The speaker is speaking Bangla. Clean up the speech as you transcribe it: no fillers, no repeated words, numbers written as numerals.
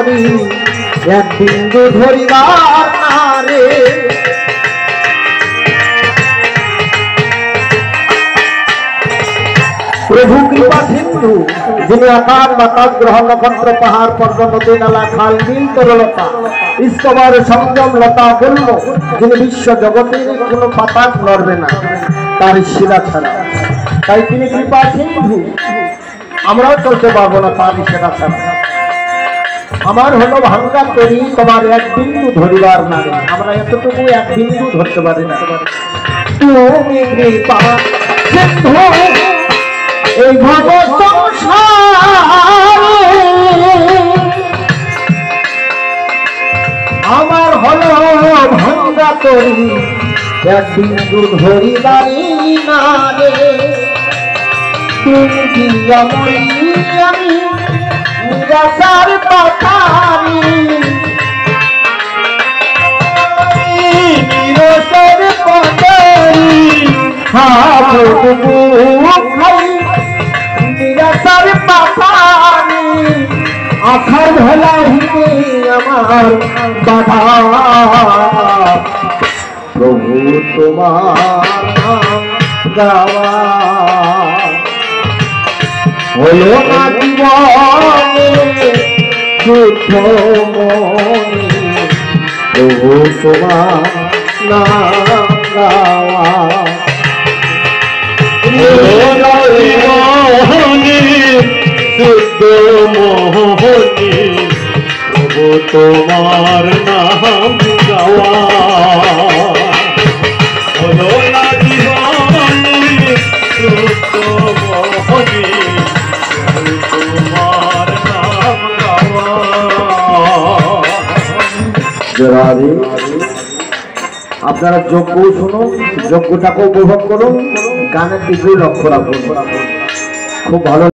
তরি এক বিন্দু ধরিবার না রে। প্রভু কৃপা সিন্ধু যিনি আকাশ বাতাস গ্রহ নক্ষত্র পাহাড় পর্বত নদী নালা খাল বিল তরলতা স্তবর সংযম লতা বলব, যিনি বিশ্ব জগতের কোনো পাতা নড়বে না তার শিলা ছাড়া। তাই তিনি কৃপা সিন্ধু, আমরাও চলতে পারবো না তার শিলা ছাড়া। আমার হলো ভাঙ্গা তরি তোমার এক বিন্দু ধরিবার না রে। আমরা এতটুকু এক বিন্দু ধরতে পারি না। তুমি কৃপা সিন্ধু এই ভব সংসারে আমার হলো ভাঙ্গা তরি এক বিন্দু ধরিবারি না রে। তুমি কি আমি নিরাশার পাথারি, নিরাশার পাথারি নিরাশার পাথারি আখার ভেলা হিতে আমার বাধা। প্রভু তোমার নাম গাওয়া হলো না জীবনে যুদ্ধ মনে। প্রভু তোমার নাম গাওয়া শুদ্ধ মোহনী। প্রভু তোমার নাম গাওয়া হলো না জীবনে শুদ্ধ মোহনী। তোমার নাম গাওয়া। আপনারা যজ্ঞ শুনুন, যজ্ঞটাকে উপভোগ করুন, গানের দিকে লক্ষ্য রাখুন। খুব ভালো।